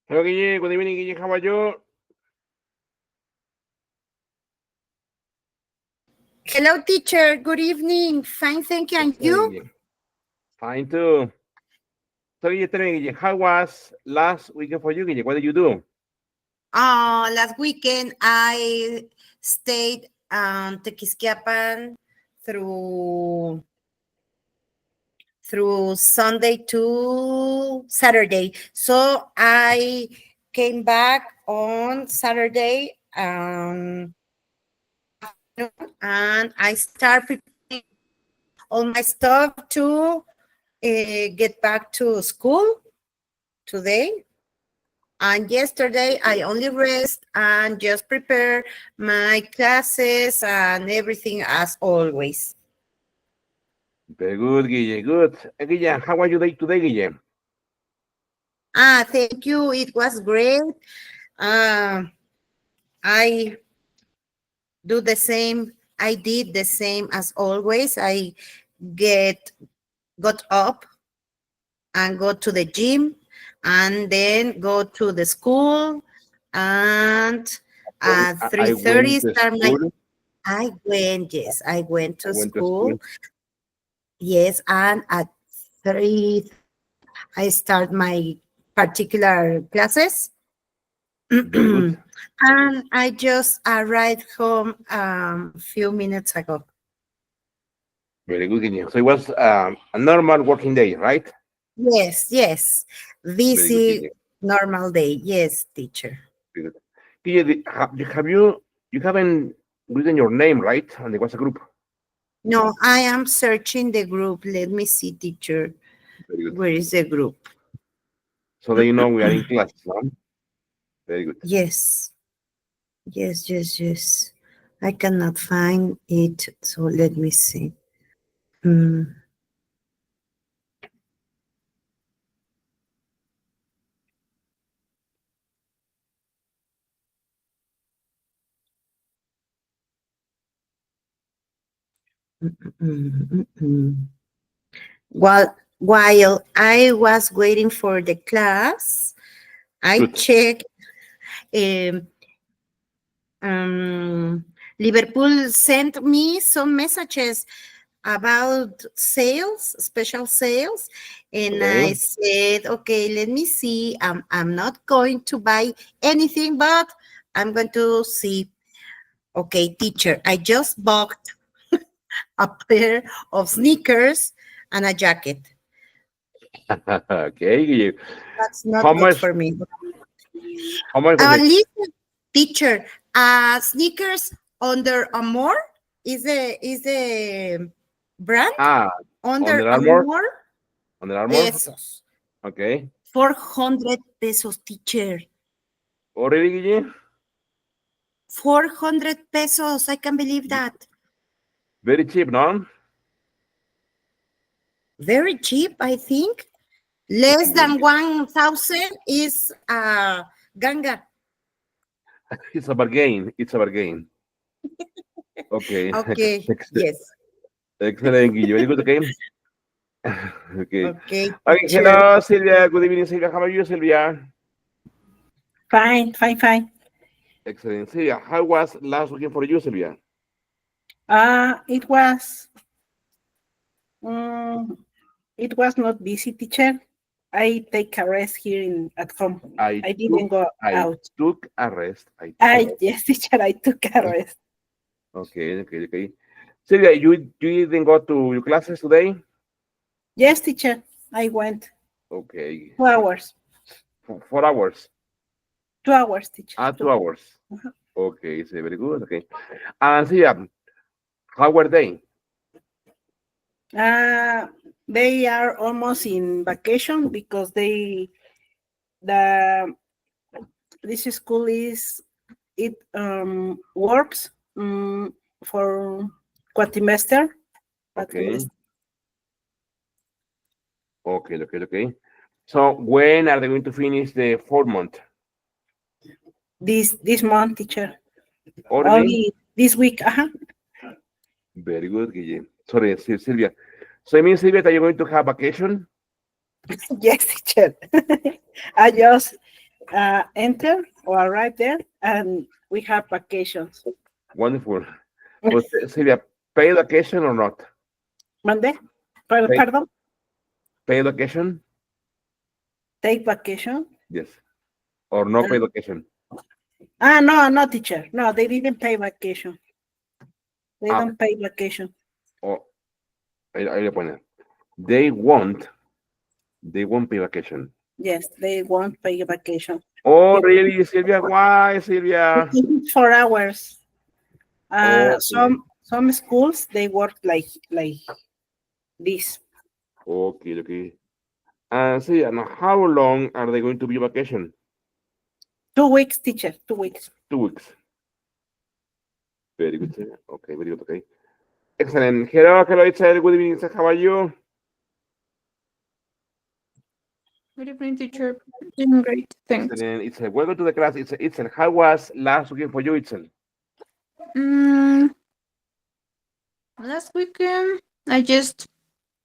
Hello, Guille. Good evening, Guille. How are you? Hello, teacher. Good evening. Fine, thank you. And Excellent, you? Guille. Fine, too. So, Guille, tell me, Guille, how was last weekend for you, Guille? What did you do? Last weekend I stayed Tequisquiapan through Sunday to Saturday. So I came back on Saturday and I start preparing all my stuff to get back to school today. And yesterday I only rest and just prepare my classes and everything as always. Very good, Guille. Good. Guille, how are you today, Guille? Thank you. It was great. I do the same. I did the same as always. I get got up and go to the gym and then go to the school and Okay. at I went 3:30 to start my school. I went I to went to school. school. Yes, and at 3 I start my particular classes. Very good. And I just arrived home a few minutes ago. Very good, Guille. So it was a normal working day, right? Yes. Very good, Busy Guille. normal day. Yes, teacher. Very good. Guille, you haven't written your name, right? On the WhatsApp group. No, I am searching the group. Let me see, teacher. Very good. Where is the group? So that you know we are in class, no? Very good. Yes. I cannot find it. So let me see. Hmm. While I was waiting for the class, I Good. checked um, um, Liverpool sent me some messages about sales, special sales. And I Okay. said, okay, let me see. I'm not going to buy anything, but I'm going to see. Okay, teacher, I just bought a pair of sneakers and a jacket. Okay. That's How not good much? for me. How much was it? Listen, teacher, sneakers Under Armour is the brand Ah, Under Under Armour. Armour Under Armour. pesos. Okay. 400 pesos, teacher. Already, Guille? 400 pesos. I can believe that. Very cheap, no? Very cheap, I think. Less Very than cheap. 1,000 is ganga. It's a bargain. It's a bargain. Okay. Okay, yes. Excellent, Guille. Very good. Okay. Okay. Okay, Okay. teacher. Hello, Sylvia. Good evening, Sylvia. How are you, Sylvia? Fine. Excellent. Sylvia, how was last weekend for you, Sylvia? It was um, it was not busy, teacher. I take a rest here at home. I I didn't took go I out. took a rest. I took a rest. Yes, teacher, I took a rest. Okay. Sylvia, you didn't go to your classes today? Yes, teacher, I went Okay. 2 hours. 4 hours. 2 hours, teacher. 2 hours. Uh-huh. Okay, so very good. Okay. And Sylvia, how were they? They are almost in vacation because the this school works for quadrimester. Okay. Okay. So when are they going to finish the 4 month? This month, teacher. Already? Only this week. Very good, Guille. Sorry, Sylvia. So it means, Sylvia, that you're going to have vacation? Yes, teacher. I just enter or arrive there, and we have vacations. Wonderful. But Sylvia, paid vacation or not? Monday, Paid, pardon, paid vacation? take vacation. Yes. Or no Uh, paid vacation? no, no, teacher. No, they didn't pay vacation. They Ah, don't pay vacation. oh, ahí le pone. They won't, they won't pay vacation. Yes, they won't pay vacation. Oh, really, Sylvia? Why, Sylvia? It's 4 hours. Okay. Some schools they work like this. Okay, okay. And Sylvia, now how long are they going to be vacation? 2 weeks, teacher. 2 weeks. 2 weeks. Very good, Sylvia. Okay, very good, okay. Excellent. Hello, Itzel. Good evening, sir. How are you? Good evening, teacher. Doing great, thanks. Excellent. Itzel, welcome to the class. Itzel, how was last weekend for you, Itzel? Mm, Last weekend, I just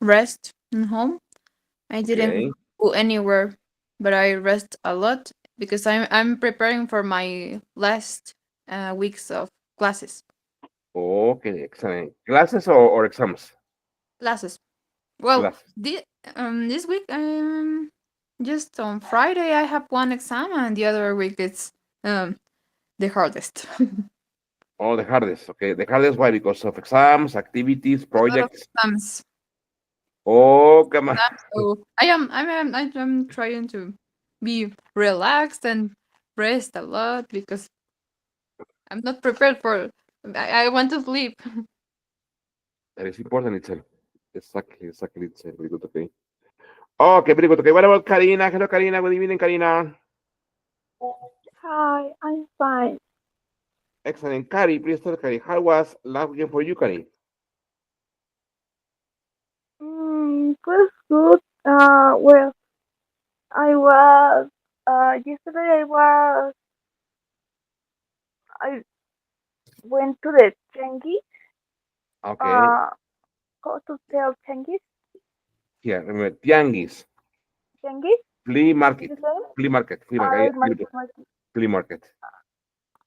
rest in home. I didn't Okay. go anywhere, but I rest a lot because I'm preparing for my last weeks of classes. Okay, excellent. Classes or exams? Classes. Well, Classes. this week just on Friday I have one exam, and the other week it's the hardest. Oh, the hardest. Okay, the hardest. Why? Because of exams, activities, A lot of projects. exams. Oh, come on. So I'm trying to be relaxed and rest a lot because I'm not prepared for. I want to sleep. That is important, Itzel. Exactly, Itzel. Very good, okay. Okay, very good. Okay, what about Karina? Hello, Karina. Good evening, Karina. Hi, I'm fine. Excellent. Kari, please tell Kari, how was last weekend for you, Kari? It was good. Well, I was, yesterday I went to the Changi, Okay, uh, how to tell Changi? here, remember, Tianguis, Changi? flea Is market, the same? flea market, yeah, Market, market. flea market.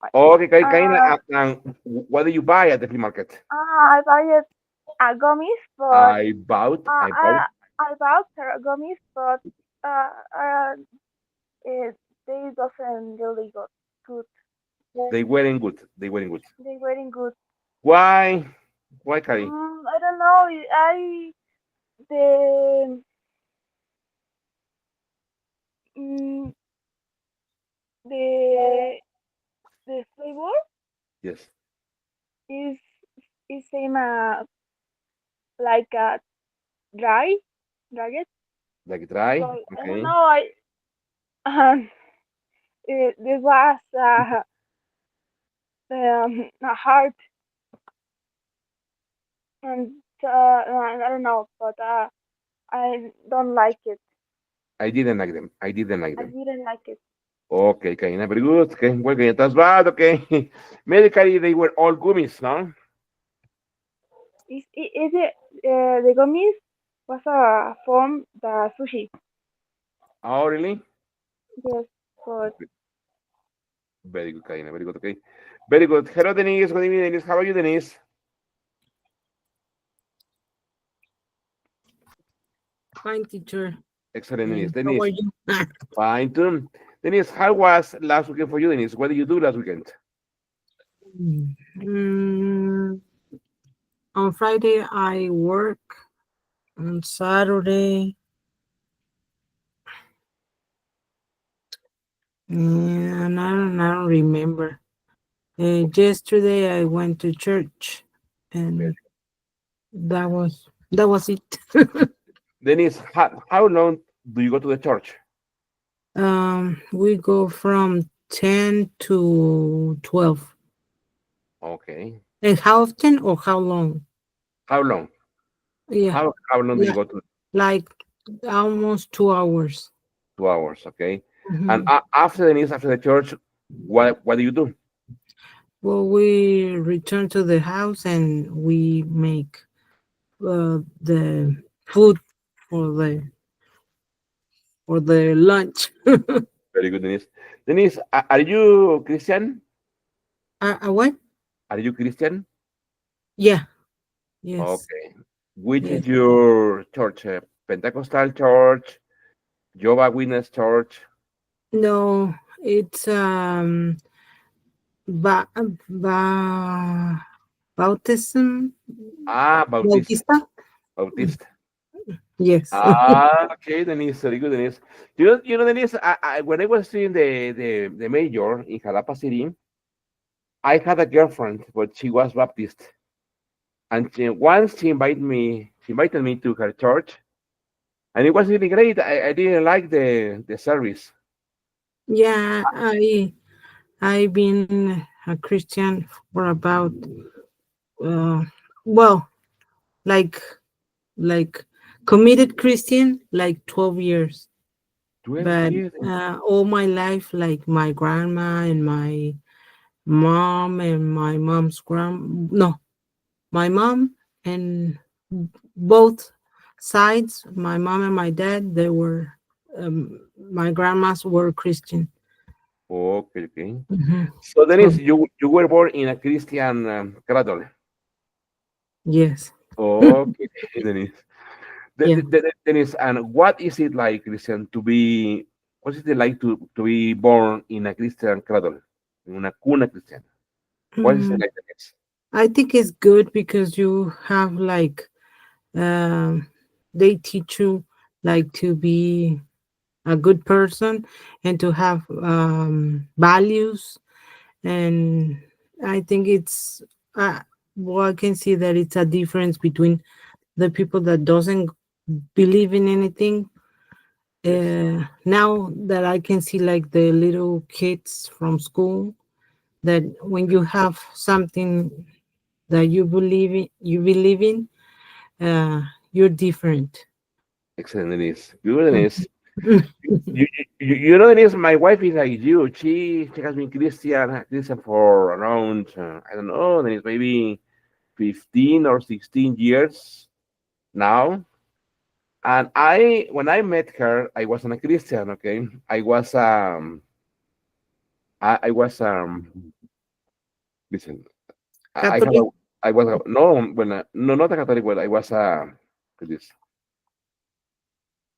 Right. Okay, Karina, Uh, and what do you buy at the flea market? I buy it gummies, but, I bought, uh, I bought. I, I bought gummies, but, uh, uh, it, they doesn't really go good. They weren't good. They weren't good. They weren't good. Why? Why, Kari? I don't know. The mm, the the flavor Yes, is same like dry nuggets. like dry. So I don't Okay. know. Um, this was hard, and I don't know, but I don't like it. I didn't like them. I didn't like I them. didn't like it. Okay, Karina, very good. Okay, well, okay, that's bad. Okay. Medically, they were all gummies, no? Is it the gummies was from the sushi? Oh, really? Yes, but Very good, Karina. Very good. Okay. Very good. Hello, Denise. Good evening, Denise. How are you, Denise? Fine, teacher. Excellent, Denise. How are Denise, you? fine too. Denise, how was last weekend for you, Denise? What did you do last weekend? Mm, on Friday, I work. On Saturday, and I don't remember. Yesterday, I went to church, and that was it. Denise, how long do you go to the church? We go from 10 to 12. Okay. And how often or how long? How long? Yeah, How long do you like, go to? like almost 2 hours. 2 hours, okay. And Mhm. after Denise, after the church, what do you do? Well, we return to the house and we make the food for the lunch. Very good, Denise. Denise, are you Christian? What? Are you Christian? Yeah. Yes. Okay. Which Yes. is your church? Pentecostal church, Jehovah Witness church? No, it's ba, ba, bautism Ah, Bautista. Bautista. Bautista. Yes. Ah, okay, Denise. Very good, Denise. Denise, when I was in the major in Jalapa City, I had a girlfriend, but she was Baptist. And once she invited me to her church, and it was really great. I didn't like the service. Yeah, I've been a Christian for about uh well, like like committed Christian like 12 years. 12 But years. all my life, like my grandma and my mom and my mom's grand no, my mom and both sides, my mom and my dad, they were my grandmas were Christian. Okay, okay. Mhm. So Denise, So you were born in a Christian cradle. yes, Okay, Denise. yeah. Denise, and what is it like, Christian, to be? What is it like to be born in a Christian cradle, in una cuna cristiana? What is it Mm, like, Denise? I think it's good because you have like um, they teach you like to be a good person and to have values, and I think it's well, I can see that it's a difference between the people that doesn't believe in anything. Yes, Now that I can see like the little kids from school, that when you have something that you believe in, uh, you're different. excellent, Denise. Good, Denise. Denise, my wife is like you. She has been Christian for around I don't know, Denise, maybe 15 or 16 years now. And when I met her, I wasn't a Christian. Okay, I was listen. I have a, Catholic. I was a, no, when no, not a Catholic. Well, I was this.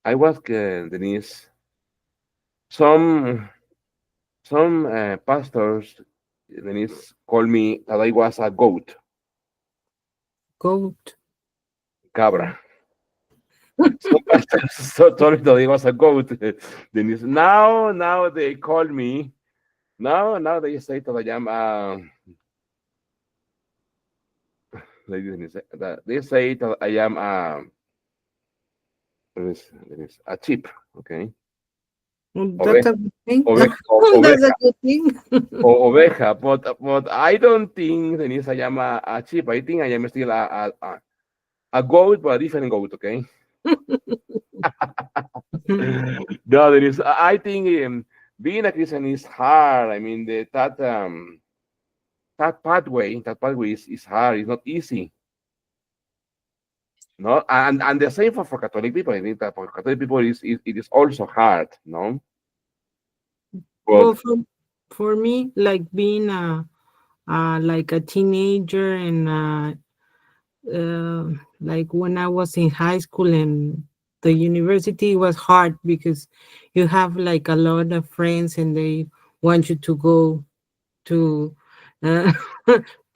I was Denise. Some pastors Denise called me that I was a goat, Goat. cabra. Some pastors told me that I was a goat. Denise. Now they call me. Now they say that I am that they say that I am a sheep. Okay, That's a good thing. That's a oveja, good thing. oveja. But I don't think Denise I am a sheep. I think I am still a goat, but a different goat. Okay. No, there is. I think being a Christian is hard. I mean, that pathway is hard. It's not easy. No, and the same for Catholic people. I think that for Catholic people it is also hard. No, Well, but for me, like being like a teenager and like when I was in high school and the university was hard because you have like a lot of friends and they want you to go to uh,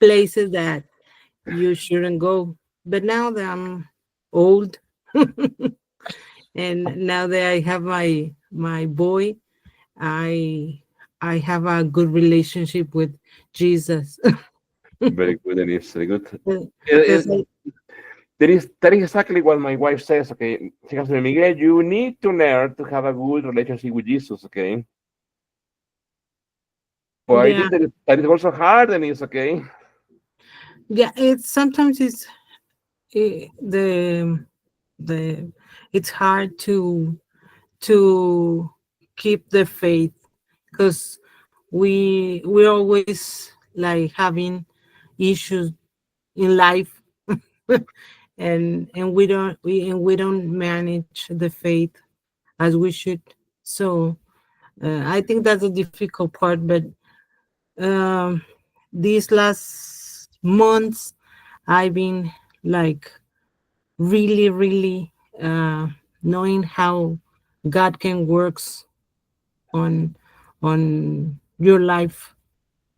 places that you shouldn't go. But now that I'm old and now that I have my boy, I I have a good relationship with Jesus. very good, and it's very good. Because That is exactly what my wife says. Okay, she comes to me, Miguel. You need to learn to have a good relationship with Jesus. Okay, but I yeah, think that is also hard, and it's okay. yeah, it's sometimes the it's hard to keep the faith because we're always like having issues in life and we don't manage the faith as we should. So I think that's a difficult part, but um, these last months, I've been like really, really knowing how God can works on your life,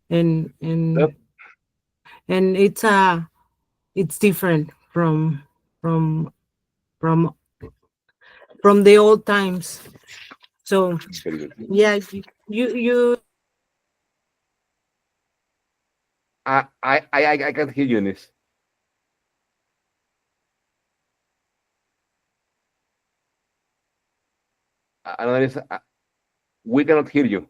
and Yep. it's different from from from the old times. So Very good. yeah, you I can't hear you in this. Another is, we cannot hear you.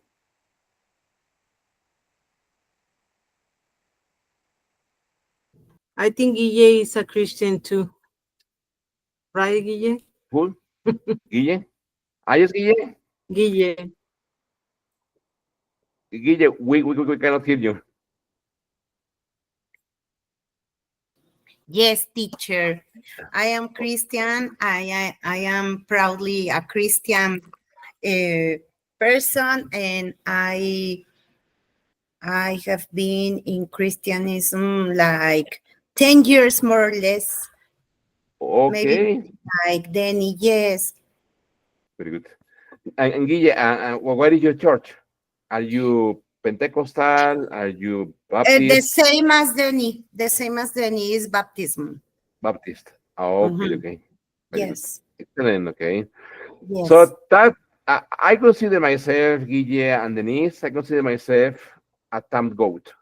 I think Guille is a Christian too, right, Guille? Who? Guille? Ah, yes, Guille. Guille. Guille, we cannot hear you. Yes, teacher. I am Christian. I am proudly a Christian person, and I have been in Christianism like 10 years more or less, maybe Okay. like Danny. Yes. Very good. And Guille, what is your church? Are you Pentecostal? Are you The Baptist? same as Danny. The same as Danny is baptism. Baptist. Okay, Mhm. okay. Very good. Yes. Excellent. Okay. Yes. So that I consider myself, Guille and Denise, I consider myself a Tam goat.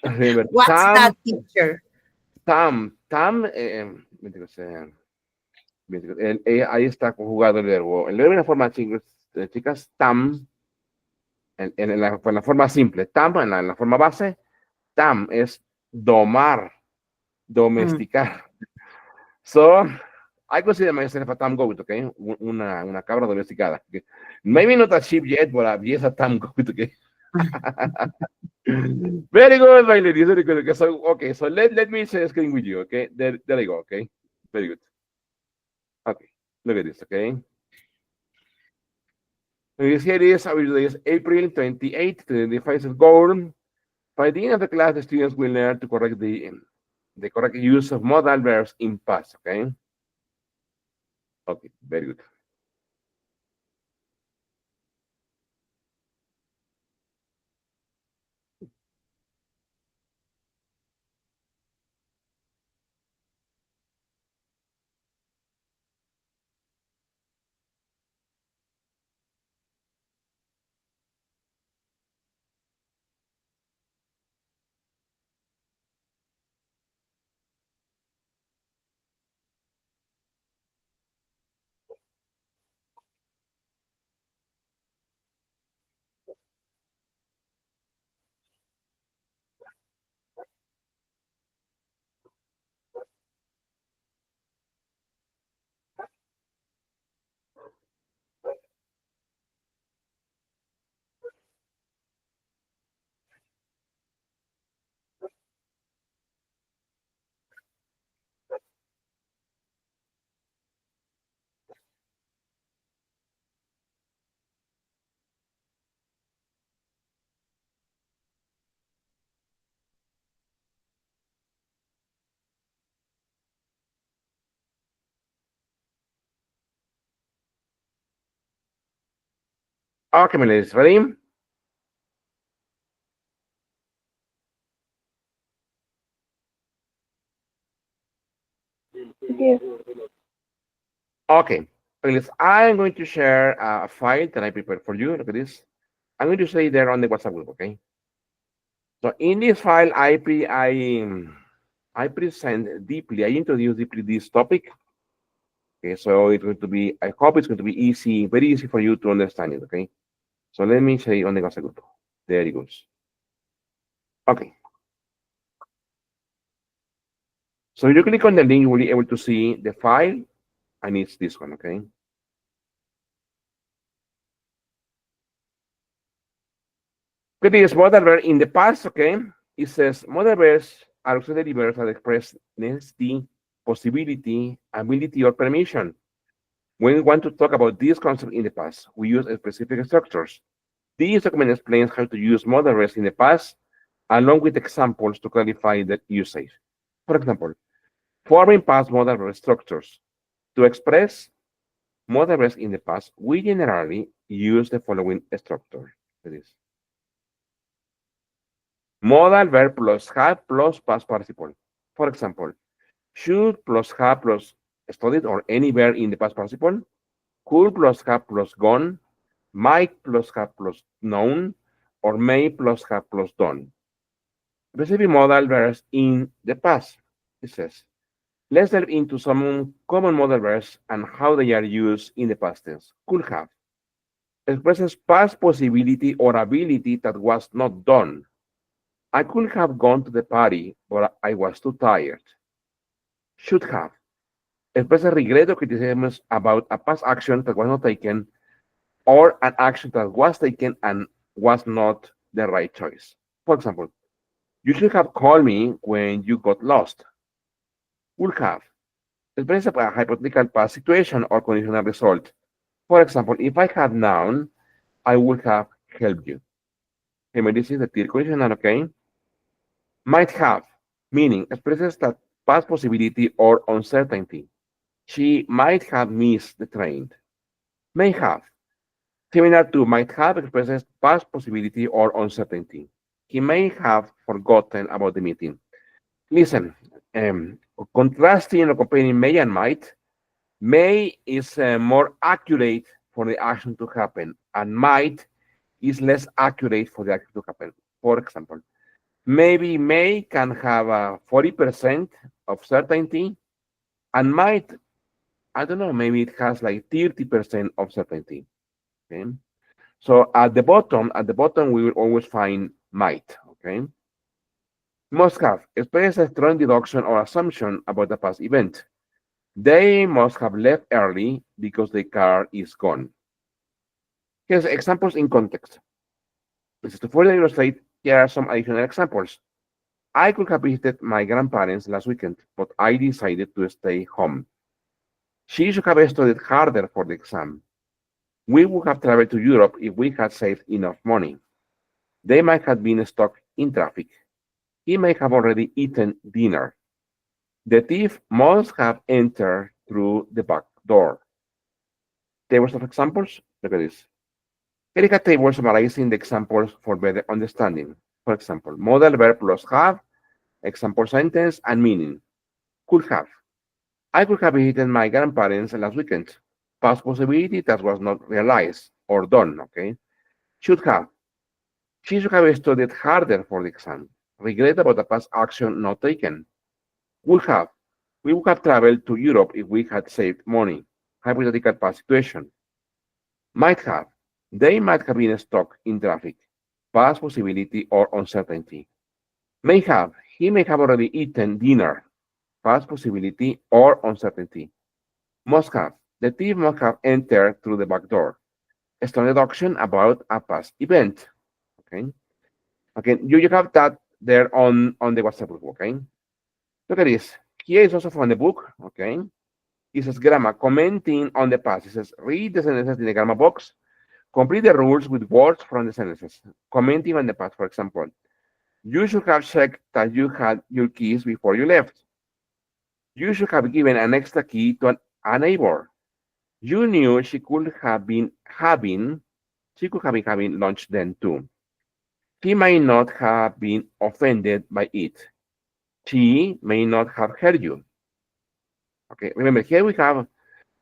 Remember, What's that, teacher? Mientras, ahí está conjugado el verbo. El verbo en la forma chicas, tam, en la forma simple, tam, en la forma base, tam es domar, Mm. domesticar. So, I consider myself a tam goat, okay? Una cabra domesticada. Okay? Maybe not a sheep yet, but yes, a tam goat, okay? Very good, my ladies. Very good. Okay, so let me share screen with you. Okay, there you go. Okay, very good. Okay, look at this. Okay, so here it is. Our day is April 28th, 25th of goal. By the end of the class, the students will learn to correct the correct use of modal verbs in past. Okay. Okay, very good. Okay, my ladies, ready? Yes. Okay, ladies, I'm going to share a file that I prepared for you. Look at this. I'm going to say there on the WhatsApp group. Okay. So in this file, I present deeply, I introduce deeply this topic. Okay, so it's going to be, I hope it's going to be easy, very easy for you to understand it, okay? So let me say on the WhatsApp group. There it goes. Okay. So if you click on the link, you will be able to see the file, and it's this one, okay? Okay, this modal verb in the past, okay? It says modal verbs are auxiliary verbs that express necessity, possibility, ability, or permission. When we want to talk about this concept in the past, we use specific structures. This document explains how to use modal verbs in the past, along with examples to clarify the usage. For example, forming past modal verb structures. To express modal verbs in the past, we generally use the following structure. That is, modal verb plus have plus past participle. For example, should plus have plus studied or any verb in the past participle, could plus have plus gone, might plus have plus known, or may plus have plus done. Specific modal verbs in the past. It says, let's delve into some common modal verbs and how they are used in the past tense. Could have expresses past possibility or ability that was not done. I could have gone to the party, but I was too tired. Should have expresses regret or criticism about a past action that was not taken or an action that was taken and was not the right choice. For example, you should have called me when you got lost. Would have expresses a hypothetical past situation or conditional result. For example, if I had known, I would have helped you. Okay, this is the third conditional, okay? Might have, meaning expresses that past possibility or uncertainty. She might have missed the train. May have, similar to might have, expresses past possibility or uncertainty. He may have forgotten about the meeting. Listen, contrasting or comparing may and might, may is more accurate for the action to happen, and might is less accurate for the action to happen. For example, maybe may can have a 40% of certainty, and might, I don't know, maybe it has like 30% of certainty. Okay. So at the bottom, we will always find might. Okay. Must have express a strong deduction or assumption about the past event. They must have left early because the car is gone. Here's examples in context. This is to further illustrate, here are some additional examples. I could have visited my grandparents last weekend, but I decided to stay home. She should have studied harder for the exam. We would have traveled to Europe if we had saved enough money. They might have been stuck in traffic. He may have already eaten dinner. The thief must have entered through the back door. Tables of examples. Look at this. Here is a table summarizing the examples for better understanding. For example, modal verb plus have, example sentence, and meaning. Could have. I could have visited my grandparents last weekend. Past possibility that was not realized or done, okay? Should have. She should have studied harder for the exam. Regret about the past action not taken. Would have. We would have traveled to Europe if we had saved money. Hypothetical past situation. Might have. They might have been stuck in traffic. Past possibility or uncertainty. May have. He may have already eaten dinner. Past possibility or uncertainty. Must have. The thief must have entered through the back door. A strong deduction about a past event. Okay. Okay. You have that there on the WhatsApp group. Okay. Look at this. Here is also from the book. Okay. It says grammar, commenting on the past. It says read the sentences in the grammar box. Complete the rules with words from the sentences. Commenting on the past, for example. You should have checked that you had your keys before you left. You should have given an extra key to a neighbor. You knew she could have been having lunch then too. She may not have been offended by it. She may not have heard you. Okay, remember here we have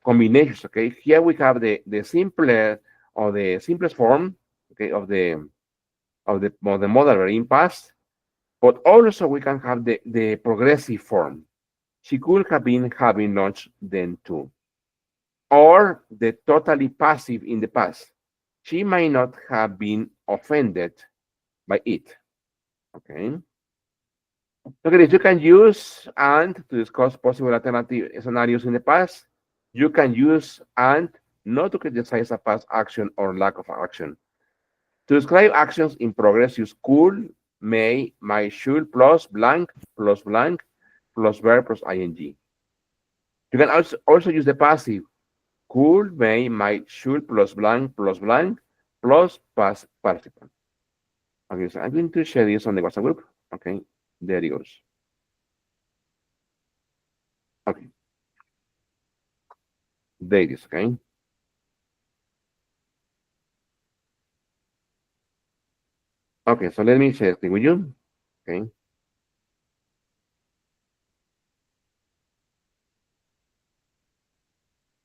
combinations. Okay, here we have the simpler or the simplest form, okay, of the modal verb in past, but also we can have the progressive form. She could have been having lunch then too. Or the totally passive in the past. She may not have been offended by it. Okay. Look at this. You can use and to discuss possible alternative scenarios in the past. You can use and not to criticize a past action or lack of action. To describe actions in progress, use could, may, might, should, plus blank, plus verb, plus ing. You can also use the passive. could, may, might, should, plus blank, plus past participle. Okay, so I'm going to share this on the WhatsApp group. Okay, there it goes. Okay, there it is, okay? Okay, so let me share this with you. Okay.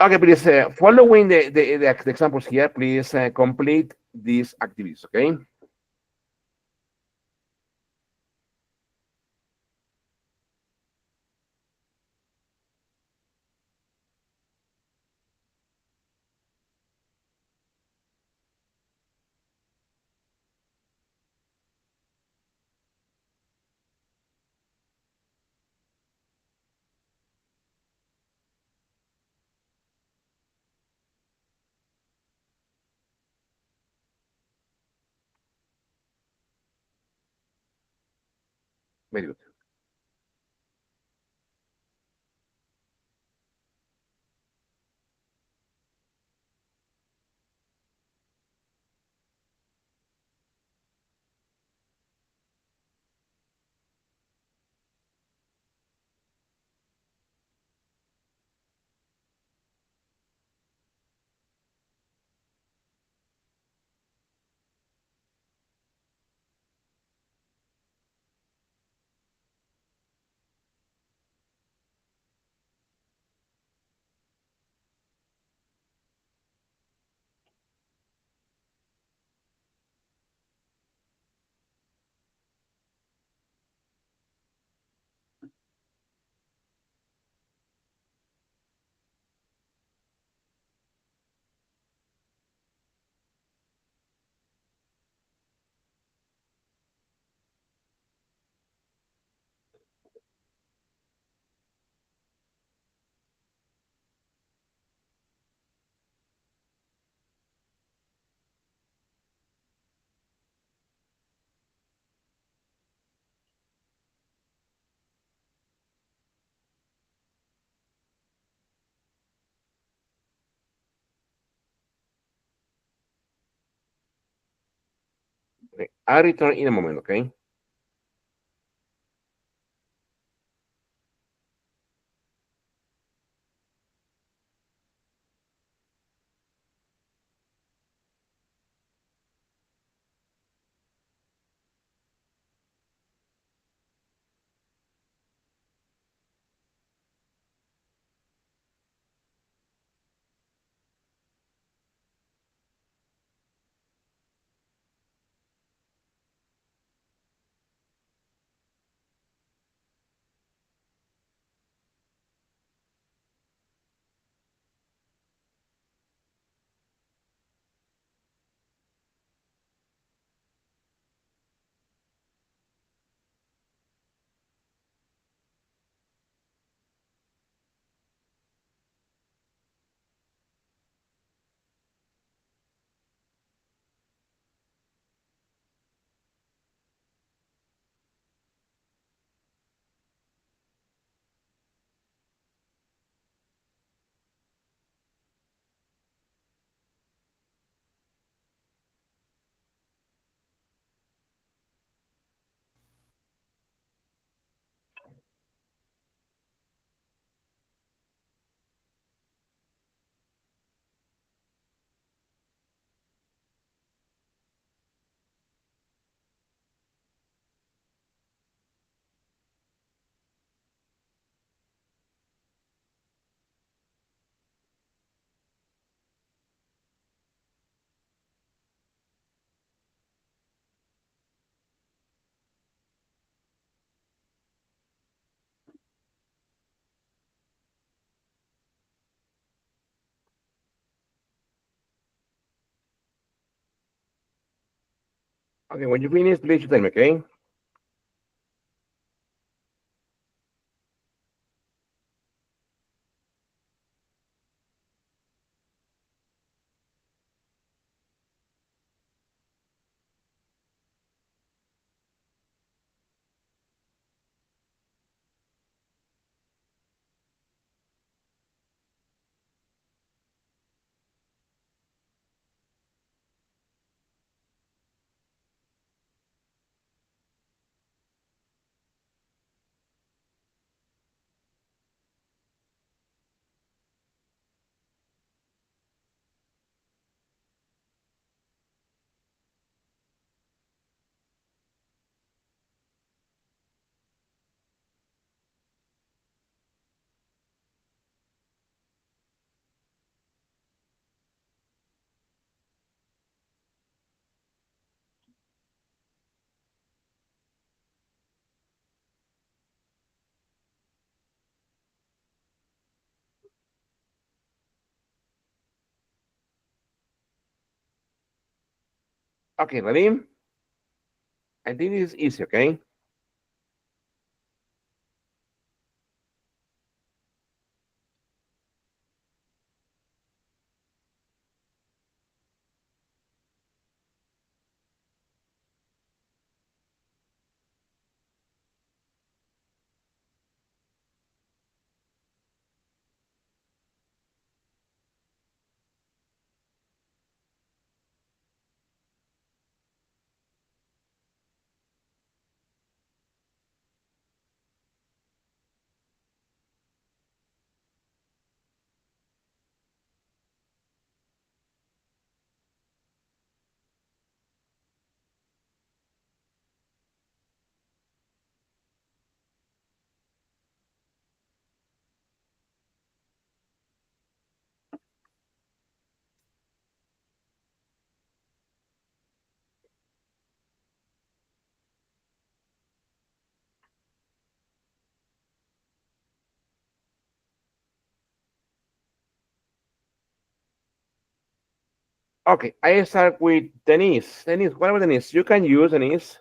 Okay, please, following the examples here, please complete these activities, okay? Very good. Okay. I'll return in a moment, okay? Okay, when you finish, please tell me, okay? Okay, ready? I think this is easy, okay? Okay, I start with Denise. Denise, what about Denise? You can use Denise.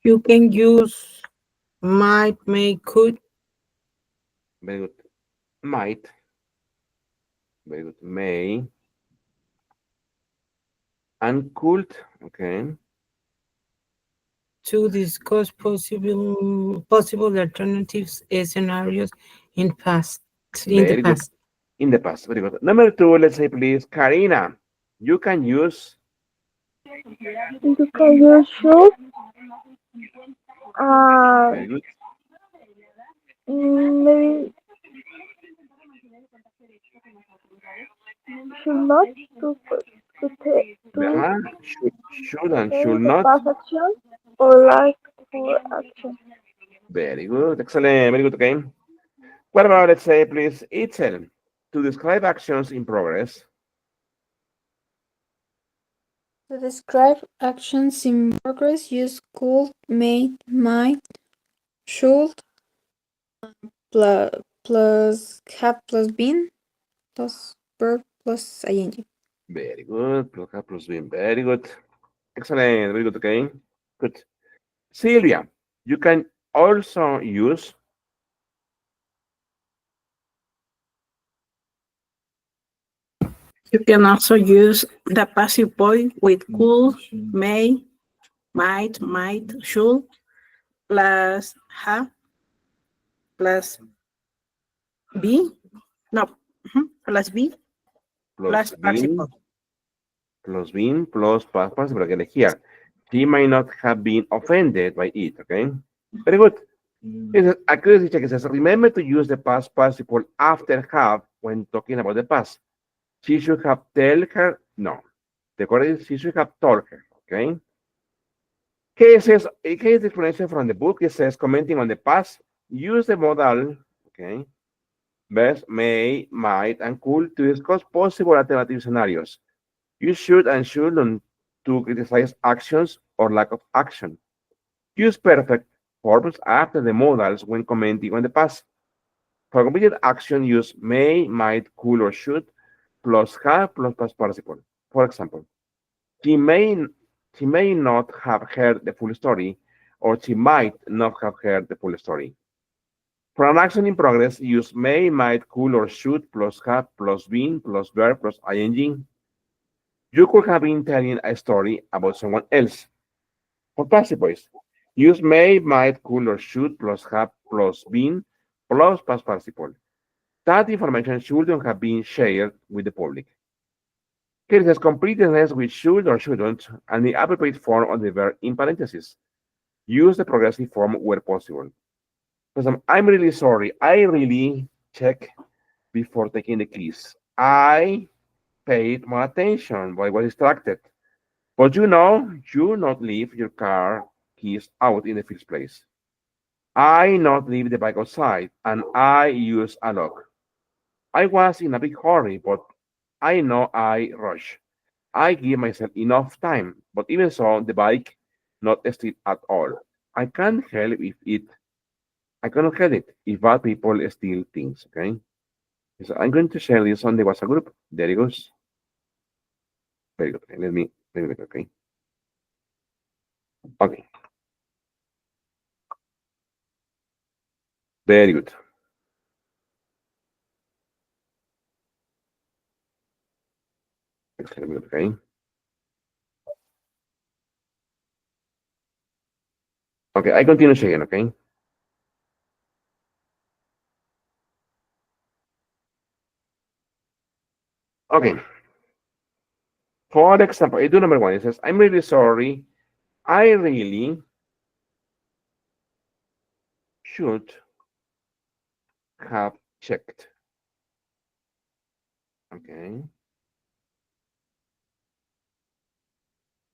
You can use might, may, could. Very good. Might. Very good. May. And could. Okay. To discuss possible alternatives scenarios in past in the Very good. past. In the past. Very good. Number two, let's say, please, Karina. You can use. You can use should, Very good. maybe should not to Uh-huh. Should and say should the not. past action or like for action. Very good. Excellent. Very good. Okay. What about, let's say, please, Itzel? To describe actions in progress. To describe actions in progress, use could, may, might, should, plus have plus been, plus verb plus ing. Very good. Plus have plus been. Very good. Excellent. Very good. Okay. Good. Sylvia, you can also use. You can also use the passive voice with could, may, might, should, plus have, plus be, no, plus be, Plus plus been, participle. plus past participle again here. She might not have been offended by it, okay? Very good. Aquí dice que says, remember to use the past participle after have when talking about the past. She should have tell her, no. The correct is she should have told her, okay? Cases, in case the explanation from the book, it says commenting on the past, use the modal, okay? Best, may, might, and could to discuss possible alternative scenarios. You should and shouldn't to criticize actions or lack of action. Use perfect forms after the modals when commenting on the past. For completed action, use may, might, could, or should, plus have, plus past participle. For example, she may, she may not have heard the full story, or she might not have heard the full story. For an action in progress, use may, might, could, or should, plus have, plus been, plus verb, plus ing. You could have been telling a story about someone else. For passive voice, use may, might, could, or should, plus have, plus been, plus past participle. That information shouldn't have been shared with the public. Here it says complete the sentence with should or shouldn't, and the appropriate form of the verb in parentheses. Use the progressive form where possible. Because I'm really sorry. I really check before taking the keys. I paid more attention, but I was distracted. But you not leave your car keys out in the first place. I not leave the bike outside, and I use a lock. I was in a big hurry, but I know I rush. I give myself enough time, but even so, the bike not steal at all. I can't help if it. I cannot help it if bad people steal things. Okay, So I'm going to share this on the WhatsApp group. There it goes. Very good. Let me look, okay. Okay. Very good. Let me look, okay. Okay, I continue sharing, okay. Okay. For example, I do number one. It says, I'm really sorry. I really should have checked. Okay.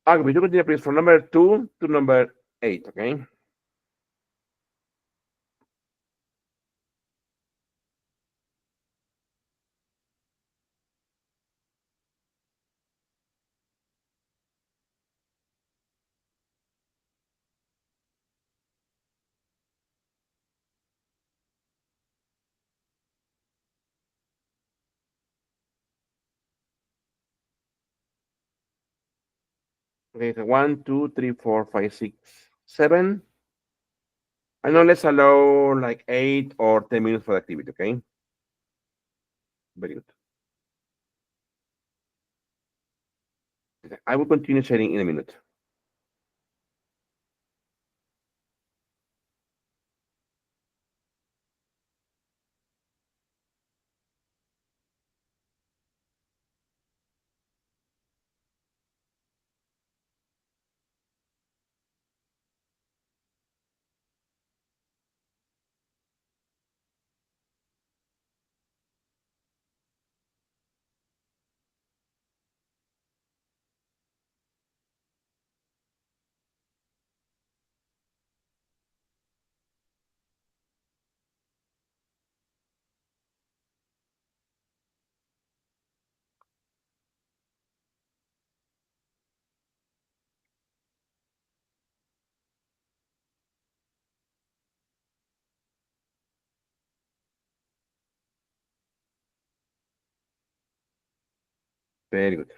Okay, we do continue, please, from number 2 to number 8, okay? Okay, so 1, 2, 3, 4, 5, 6, 7. And now let's allow like 8 or 10 minutes for the activity, okay? Very good. I will continue sharing in a minute. Very good.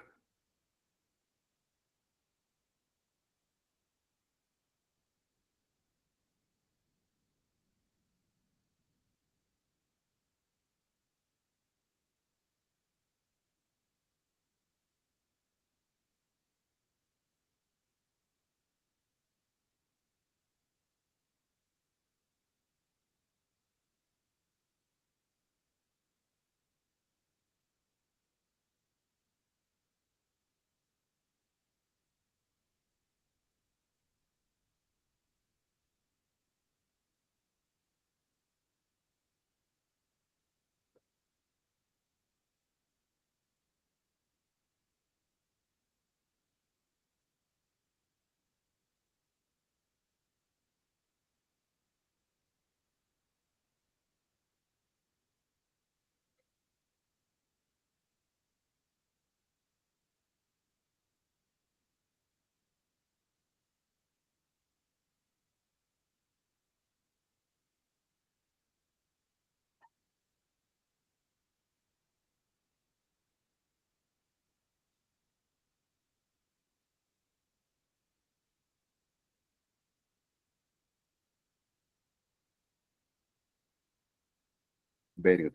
Very good.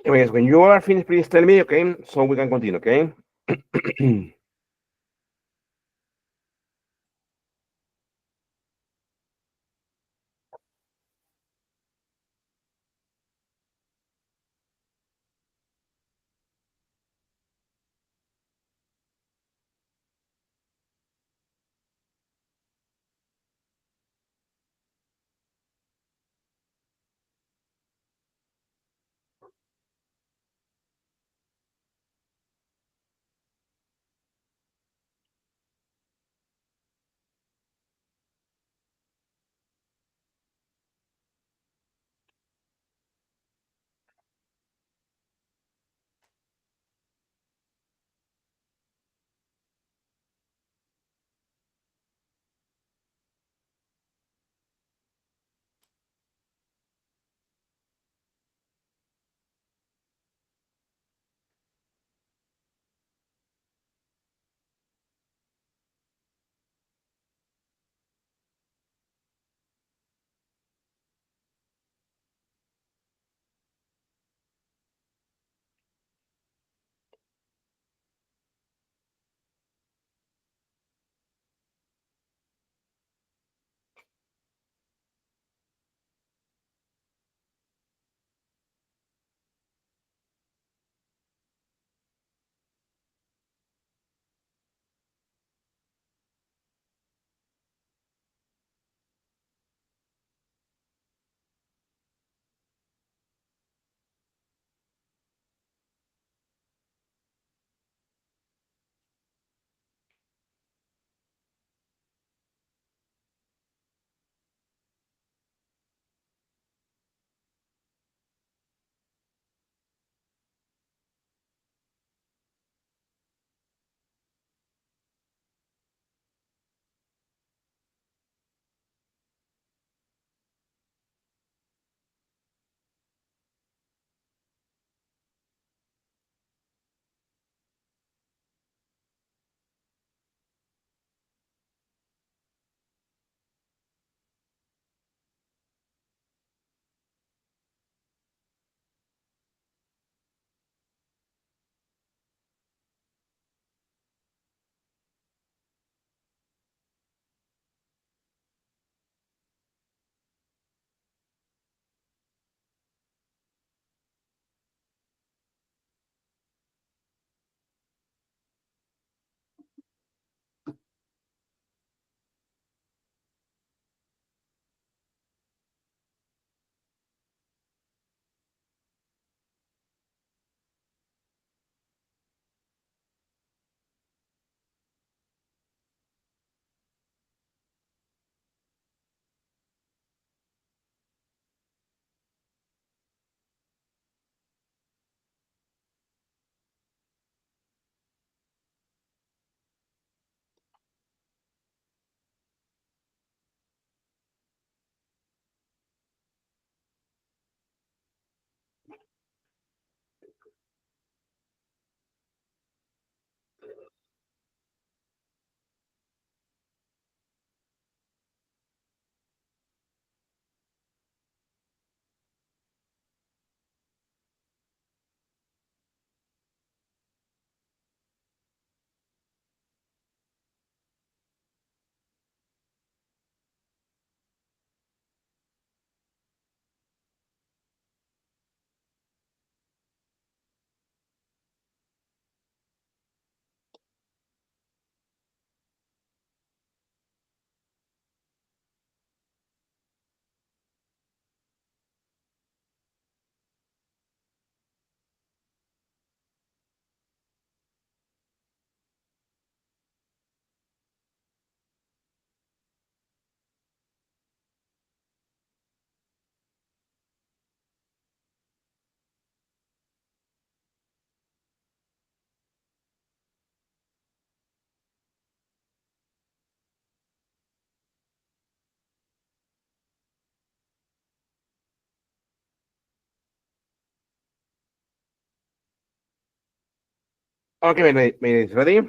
Anyways, when you are finished, please tell me, okay? So we can continue, okay? Okay, my name is ready.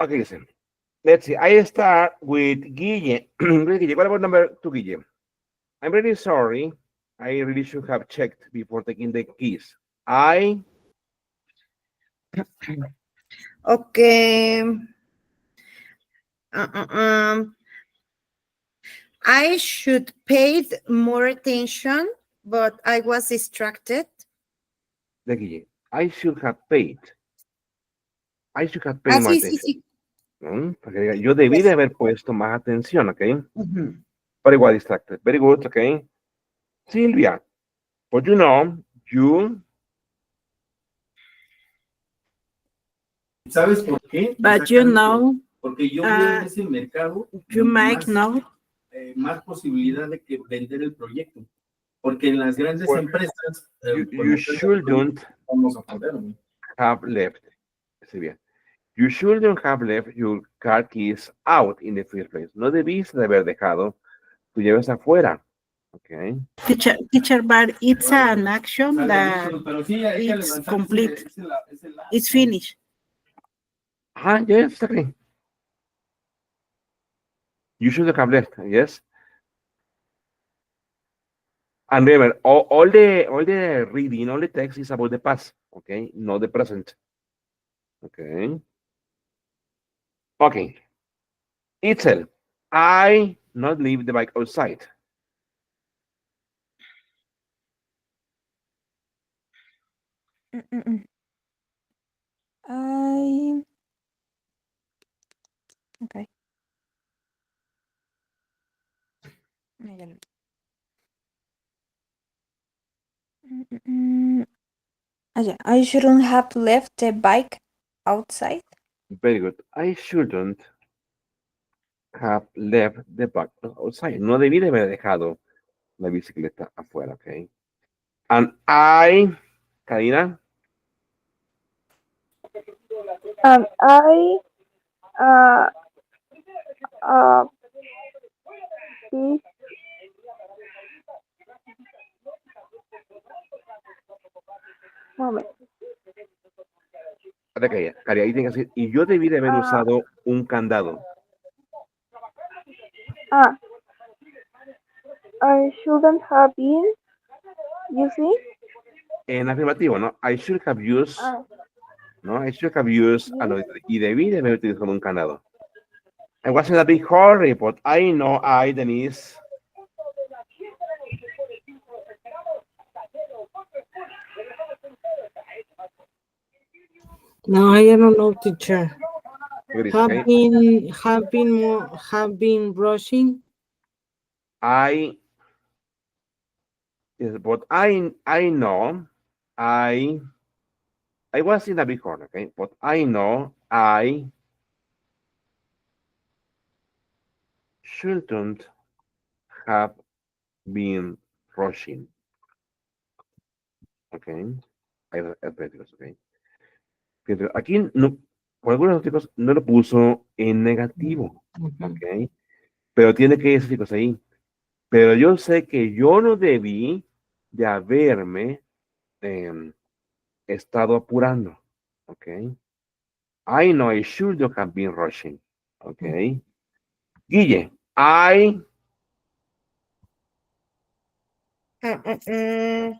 Okay, listen. Let's see. I start with Guille. Guille, what about number two, Guille? I'm really sorry. I really should have checked before taking the keys. Okay. Uh, uh, um, I should paid more attention, but I was distracted. The Guille. I should have paid. I should have paid more Sí, sí, attention. sí. Para que diga, yo debí de Yes. haber puesto más atención, ¿ok? Ujú. Pero igual distracted. Very good, ¿ok? Silvia, but you ¿Sabes por qué? But you Exactamente. know, Porque yo veo en ese mercado you might más, know. más posibilidad de que vender el proyecto. Porque en las grandes Well, empresas, you shouldn't vamos a poder, ¿no? have left. Silvia, you shouldn't have left your car keys out in the first place. No debiste de haber dejado tus llaves afuera. ¿Ok? Teacher, but it's an action Sale that mucho, pero sí, hay que it's levantar complete. ese lazo. It's finished. Yes, okay. You should have left, yes. And remember, all the reading, all the text is about the past, okay, not the present. Okay. Okay. Itzel, I not leave the bike outside. Mm-mm-mm. I okay. Ah, ya lo vi. Mm-mm-mm. Yeah, I shouldn't have left the bike outside. Very good. I shouldn't have left the bike outside. No debí de haber dejado la bicicleta afuera, okay. And Karina, I uh uh be moment. Cari, ahí tiene que decir, y yo debí de haber Uh, usado un candado. ah, I shouldn't have been using. En afirmativo, ¿no? I should have used, Uh, ¿no? I should have used, yes. y debí de haber utilizado un candado. I was in a big hurry, but I know Denise. No, I don't know, teacher. Look at this, Have okay? been brushing. Yes, but I know I was in a big hurry, okay? But I know I shouldn't have been rushing. Okay. Hay adverbios, okay. Fíjate, aquí no, por algunos motivos no lo puso en negativo, Mhm. ok. Pero tiene que decir cosas ahí. Pero yo sé que yo no debí de haberme estado apurando, ok. I know I should have been rushing, ok. Guille, Uh, uh, uh,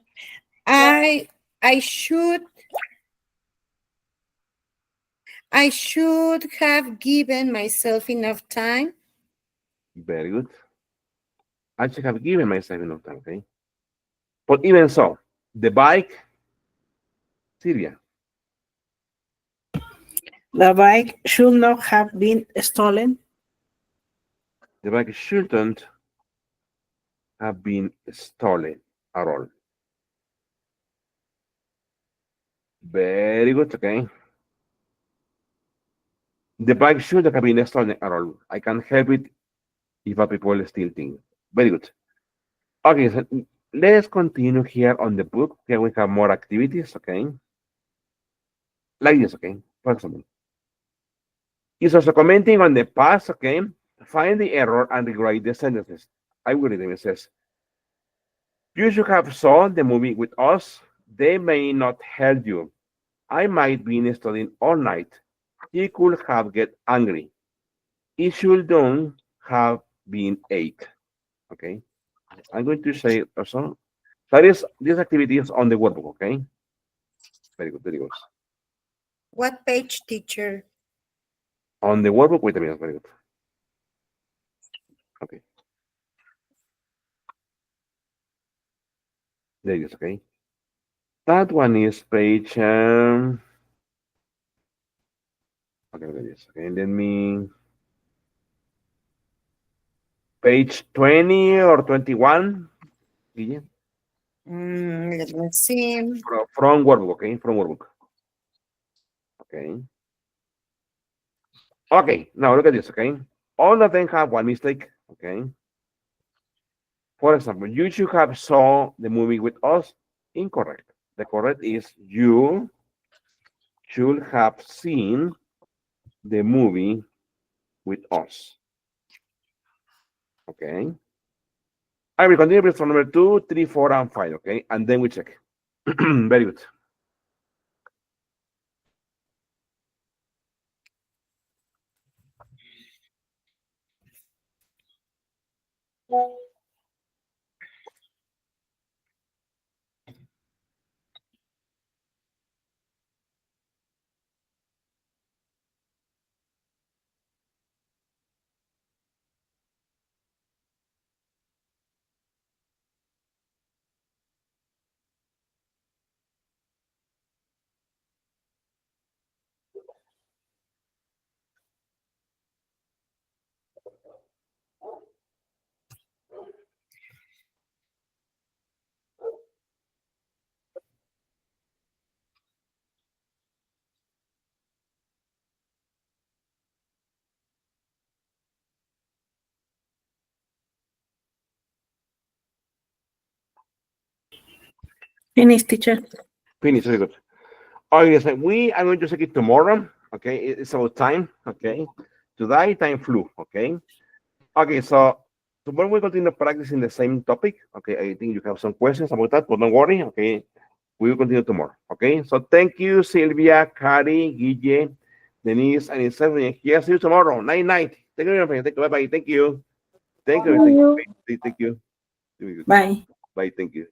I I should I should have given myself enough time. very good. I should have given myself enough time, okay. But even so, the bike, Silvia, The bike should not have been stolen. the bike shouldn't have been stolen at all. Very good, okay. The bike should have been stolen at all. I can help it if a people still think. Very good. Okay, so let's continue here on the book. Here we have more activities, okay? Like this, okay? For example, it's also commenting on the past, okay? Find the error and rewrite the sentences. I will read them. It says, you should have saw the movie with us. They may not help you. I might be studying all night. He could have get angry. It shouldn't have been ate. Okay. I'm going to say also. That is this activity is on the workbook. Okay. Very good. Very good. What page, teacher? On the workbook. Wait a minute. Very good. Okay. There it is. Okay. That one is page. Okay, look at this. Okay, let me. Page 20 or 21. Guille? Let me see. From workbook, okay? From workbook. Okay. Okay, now look at this, okay? All of them have one mistake, okay? For example, you should have saw the movie with us. Incorrect. The correct is you should have seen the movie with us. Okay. I will continue with from number 2, 3, 4, and 5, okay? And then we check. Very good. Finish, teacher. Finish, very good. Okay, so we are going to check it tomorrow. Okay, it's about time. Okay, today time flew. Okay, okay. So tomorrow we continue practicing the same topic. Okay, I think you have some questions about that, but don't worry. Okay, we will continue tomorrow. Okay, so thank you, Sylvia, Kari, Guille, Denise, and Stephanie. Here, see you tomorrow. Night, night. Thank you, thank you. Bye, bye. Thank you. Thank you. Thank you. Thank you. Bye. Bye. Thank you.